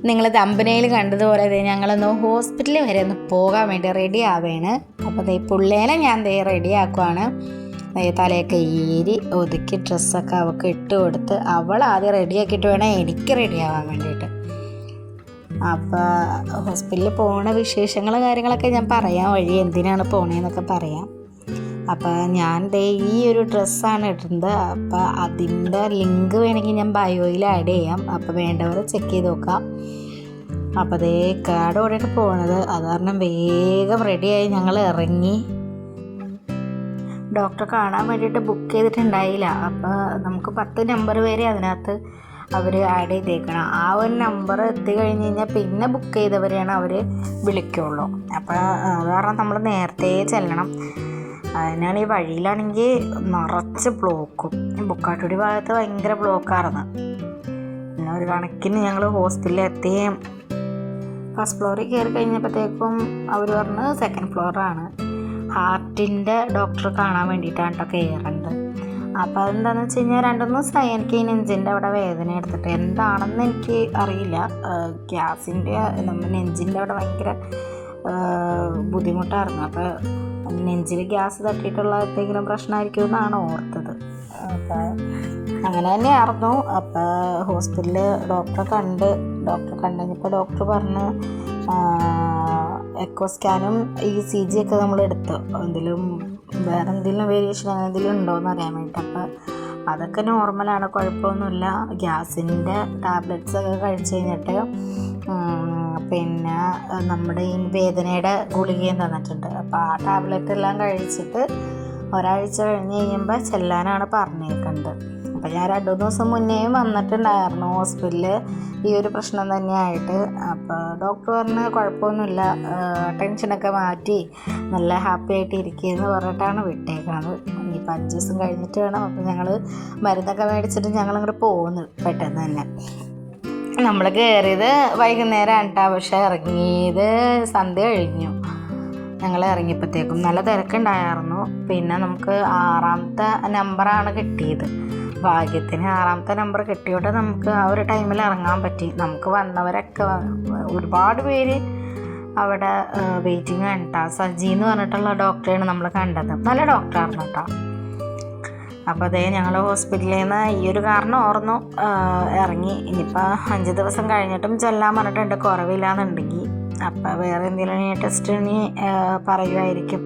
നിങ്ങൾ തമ്പനയിൽ കണ്ടതുപോലെ ഞങ്ങളൊന്ന് ഹോസ്പിറ്റലിൽ വരെ ഒന്ന് പോകാൻ വേണ്ടി റെഡി ആവുകയാണ്. അപ്പോൾ പുള്ളേനെ ഞാൻ റെഡി ആക്കുവാണ്. തലയൊക്കെ ഈരി ഒതുക്കി ഡ്രസ്സൊക്കെ അവൾക്ക് ഇട്ട് കൊടുത്ത് അവൾ ആദ്യം റെഡിയാക്കിയിട്ട് വേണം എനിക്ക് റെഡി ആവാൻ വേണ്ടിയിട്ട്. അപ്പോൾ ഹോസ്പിറ്റലിൽ പോണ വിശേഷങ്ങളും കാര്യങ്ങളൊക്കെ ഞാൻ പറയാം, വഴി എന്തിനാണ് പോണേന്നൊക്കെ പറയാം. അപ്പോൾ ഞാൻ ഈ ഒരു ഡ്രസ്സാണ് ഇടുന്നത്. അപ്പോൾ അതിൻ്റെ ലിങ്ക് വേണമെങ്കിൽ ഞാൻ ബയോയിൽ ആഡ് ചെയ്യാം. അപ്പോൾ വേണ്ടവർ ചെക്ക് ചെയ്ത് നോക്കാം. അപ്പോൾ കാർഡ് ഓടിയിട്ട് പോകുന്നത് അത് കാരണം വേഗം റെഡിയായി ഞങ്ങൾ ഇറങ്ങി. ഡോക്ടറെ കാണാൻ വേണ്ടിയിട്ട് ബുക്ക് ചെയ്തിട്ടുണ്ടായില്ല. അപ്പോൾ നമുക്ക് 10 നമ്പർ വരെ അതിനകത്ത് അവർ ആഡ് ചെയ്തേക്കണം. ആ ഒരു നമ്പർ എത്തിക്കഴിഞ്ഞ് കഴിഞ്ഞാൽ പിന്നെ ബുക്ക് ചെയ്തവരെയാണ് അവർ വിളിക്കുള്ളൂ. അപ്പോൾ അത് കാരണം നമ്മൾ നേരത്തെ ചെല്ലണം. അതിനാണ് ഈ വഴിയിലാണെങ്കിൽ നിറച്ച് ബ്ലോക്കും. ബുക്കാട്ടുപടി ഭാഗത്ത് ഭയങ്കര ബ്ലോക്കായിരുന്നു. പിന്നെ ഒരു കണക്കിന് ഞങ്ങൾ ഹോസ്പിറ്റലിൽ എത്തി. ഫസ്റ്റ് ഫ്ലോറിൽ കയറി കഴിഞ്ഞപ്പോഴത്തേക്കും അവർ പറഞ്ഞ് സെക്കൻഡ് ഫ്ലോറാണ്. ഹാർട്ടിൻ്റെ ഡോക്ടറെ കാണാൻ വേണ്ടിയിട്ടാണ് കേട്ടോ കയറേണ്ടത്. അപ്പോൾ അതെന്താണെന്ന് വെച്ച് കഴിഞ്ഞാൽ 2-3 ദിവസമായി എനിക്ക് ഈ നെഞ്ചിൻ്റെ അവിടെ വേദന എടുത്തിട്ട്. എന്താണെന്ന് എനിക്ക് അറിയില്ല. ഗ്യാസിൻ്റെ നമ്മൾ നെഞ്ചിൻ്റെ അവിടെ ഭയങ്കര ബുദ്ധിമുട്ടായിരുന്നു. അപ്പോൾ നെഞ്ചിൽ ഗ്യാസ് തട്ടിയിട്ടുള്ള എന്തെങ്കിലും പ്രശ്നമായിരിക്കും എന്നാണ് ഓർത്തത്. അപ്പോൾ അങ്ങനെ തന്നെയായിരുന്നു. അപ്പോൾ ഹോസ്പിറ്റലിൽ ഡോക്ടറെ കണ്ടുകഴിഞ്ഞപ്പോൾ ഡോക്ടർ പറഞ്ഞ് എക്കോ സ്കാനും ECG ഒക്കെ നമ്മൾ എടുത്തു. വേറെ എന്തെങ്കിലും വേരിയേഷൻ അങ്ങനെ എന്തെങ്കിലും ഉണ്ടോയെന്ന് അറിയാൻ വേണ്ടിയിട്ട്. അപ്പോൾ അതൊക്കെ നോർമലാണ്, കുഴപ്പമൊന്നുമില്ല. ഗ്യാസിൻ്റെ ടാബ്ലറ്റ്സ് ഒക്കെ കഴിച്ച് കഴിഞ്ഞിട്ട് പിന്നെ നമ്മുടെ ഈ വേദനയുടെ ഗുളികയും തന്നിട്ടുണ്ട്. അപ്പോൾ ആ ടാബ്ലറ്റ് എല്ലാം കഴിച്ചിട്ട് ഒരാഴ്ച കഴിഞ്ഞ് കഴിയുമ്പോൾ ചെല്ലാനാണ് പറഞ്ഞേക്കുന്നത്. അപ്പോൾ ഞാൻ 2-3 ദിവസം മുന്നേയും വന്നിട്ടുണ്ടായിരുന്നു ഹോസ്പിറ്റലിൽ ഈ ഒരു പ്രശ്നം തന്നെയായിട്ട്. അപ്പോൾ ഡോക്ടർ പറഞ്ഞ് കുഴപ്പമൊന്നുമില്ല, ടെൻഷനൊക്കെ മാറ്റി നല്ല ഹാപ്പി ആയിട്ട് ഇരിക്കുകയെന്ന് പറഞ്ഞിട്ടാണ് വിട്ടേക്കുന്നത്. ഇനിയിപ്പോൾ 5 ദിവസം കഴിഞ്ഞിട്ട് വേണം. അപ്പോൾ ഞങ്ങൾ മരുന്നൊക്കെ മേടിച്ചിട്ട് ഞങ്ങളിങ്ങോട്ട് പോകുന്നു പെട്ടെന്ന് തന്നെ. നമ്മൾ കയറിയത് വൈകുന്നേരമാണ് കേട്ടോ. പക്ഷേ ഇറങ്ങിയത് സന്ധ്യ കഴിഞ്ഞു. ഞങ്ങൾ ഇറങ്ങിയപ്പോഴത്തേക്കും നല്ല തിരക്കുണ്ടായിരുന്നു. പിന്നെ നമുക്ക് 6ാമത്തെ നമ്പറാണ് കിട്ടിയത്. ഭാഗ്യത്തിന് 6ാമത്തെ നമ്പർ കിട്ടിയോട്ട് നമുക്ക് ആ ഒരു ടൈമിൽ ഇറങ്ങാൻ പറ്റി. നമുക്ക് വന്നവരൊക്കെ ഒരുപാട് പേര് അവിടെ വെയിറ്റിംഗ് ആണ് കേട്ടോ. സജി എന്ന് പറഞ്ഞിട്ടുള്ള ഡോക്ടറെയാണ് നമ്മൾ കണ്ടത്. നല്ല ഡോക്ടറായിരുന്നു കേട്ടോ. അപ്പോൾ ഞങ്ങൾ ഹോസ്പിറ്റലിൽ നിന്ന് ഈ ഒരു കാരണം ഓർന്നു ഇറങ്ങി. ഇനിയിപ്പോൾ 5 ദിവസം കഴിഞ്ഞിട്ടും ചെല്ലാൻ പറഞ്ഞിട്ടുണ്ട് കുറവില്ലാന്നുണ്ടെങ്കിൽ. അപ്പോൾ വേറെ എന്തെങ്കിലും ടെസ്റ്റിന് പറയുമായിരിക്കും.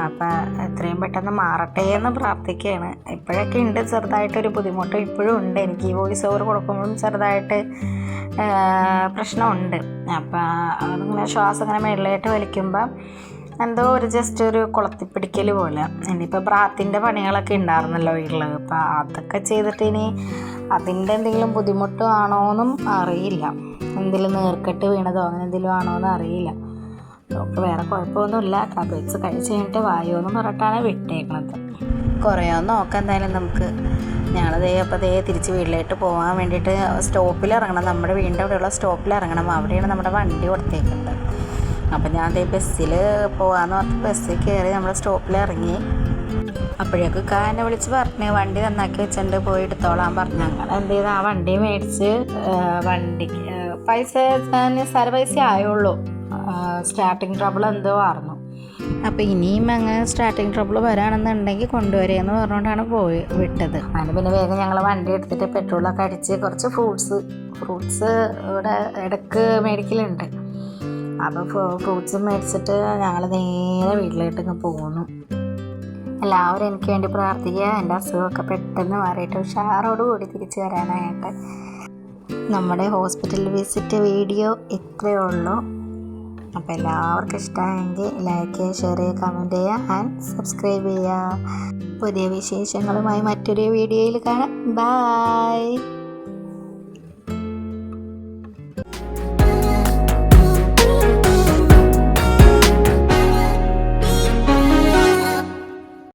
അപ്പോൾ എത്രയും പെട്ടെന്ന് മാറട്ടെ എന്ന് പ്രാർത്ഥിക്കുകയാണ്. ഇപ്പോഴൊക്കെ ഉണ്ട് ചെറുതായിട്ടൊരു ബുദ്ധിമുട്ട് ഇപ്പോഴും ഉണ്ട്. എനിക്ക് ഈ വോയിസ് ഓവർ കൊടുക്കുമ്പോഴും ചെറുതായിട്ട് പ്രശ്നമുണ്ട്. അപ്പോൾ അതിങ്ങനെ ശ്വാസം ഇങ്ങനെ മേളിലായിട്ട് വലിക്കുമ്പോൾ എന്തോ ജസ്റ്റ് ഒരു കുളത്തിപ്പിടിക്കൽ പോലെ. ഇനിയിപ്പോൾ ബ്രാത്തിൻ്റെ പണികളൊക്കെ ഉണ്ടായിരുന്നല്ലോ വീട്ടിൽ. അപ്പോൾ അതൊക്കെ ചെയ്തിട്ട് ഇനി അതിൻ്റെ എന്തെങ്കിലും ബുദ്ധിമുട്ടാണോയെന്നും അറിയില്ല. എന്തെങ്കിലും നീർക്കെട്ട് വീണതോ അങ്ങനെ എന്തെങ്കിലും ആണോയെന്ന് അറിയില്ല. ഡോക്ടർ വേറെ കുഴപ്പമൊന്നുമില്ല, ടാബ്ലറ്റ്സ് കഴിച്ച് കഴിഞ്ഞിട്ട് വായോ എന്ന് പറഞ്ഞിട്ടാണ് വിട്ടേക്കണത്. കുറേയൊന്നും നോക്കാം എന്തായാലും നമുക്ക്. അപ്പോൾ തിരിച്ച് വീട്ടിലേക്ക് പോകാൻ വേണ്ടിയിട്ട് സ്റ്റോപ്പിൽ ഇറങ്ങണം. നമ്മുടെ വീടിൻ്റെ അവിടെയുള്ള സ്റ്റോപ്പിൽ ഇറങ്ങണം. അവിടെയാണ് നമ്മുടെ വണ്ടി കൊടുത്തേക്കുന്നത്. അപ്പം ഞാൻ ബസ്സിൽ പോകാമെന്ന് പറഞ്ഞ് ബസ്സിൽ കയറി നമ്മൾ സ്റ്റോപ്പിൽ ഇറങ്ങി. അപ്പോഴേക്കും എന്നെ വിളിച്ച് പറഞ്ഞ് വണ്ടി നന്നാക്കി വെച്ചിട്ടുണ്ട്, പോയി എടുത്തോളാൻ പറഞ്ഞു. അങ്ങനെ എന്ത് ചെയ്ത് ആ വണ്ടി മേടിച്ച് വണ്ടിക്ക് പൈസ നിസ്സാര പൈസ ആയുള്ളൂ. സ്റ്റാർട്ടിങ് ട്രബിൾ എന്തോ ആയിരുന്നു. അപ്പോൾ ഇനിയും അങ്ങനെ സ്റ്റാർട്ടിങ് ട്രബിൾ വരാണെന്നുണ്ടെങ്കിൽ കൊണ്ടുവരികയെന്ന് പറഞ്ഞുകൊണ്ടാണ് വിട്ടത്. അതിന് പിന്നെ വേഗം ഞങ്ങൾ വണ്ടി എടുത്തിട്ട് പെട്രോളൊക്കെ അടിച്ച് കുറച്ച് ഫ്രൂട്ട്സ് ഇവിടെ ഇടയ്ക്ക് മേടിക്കലുണ്ട്. അപ്പോൾ ഫ്രൂട്ട്സ് മേടിച്ചിട്ട് ഞങ്ങൾ നേരെ വീട്ടിലോട്ട് പോകുന്നു. എല്ലാവരും എനിക്ക് വേണ്ടി പ്രാർത്ഥിക്കുക. എൻ്റെ അസുഖമൊക്കെ പെട്ടെന്ന് മാറിയിട്ട് ഉഷാറോടുകൂടി തിരിച്ചു വരാനായിട്ട്. നമ്മുടെ ഹോസ്പിറ്റൽ വിസിറ്റ് വീഡിയോ ഇത്രയേ ഉള്ളൂ. അപ്പോൾ എല്ലാവർക്കും ഇഷ്ടമായെങ്കിൽ ലൈക്ക് ചെയ്യുക, ഷെയർ ചെയ്യുക, കമൻറ്റ് ചെയ്യുക ആൻഡ് സബ്സ്ക്രൈബ് ചെയ്യുക. പുതിയ വിശേഷങ്ങളുമായി മറ്റൊരു വീഡിയോയിൽ കാണാം. ബൈ.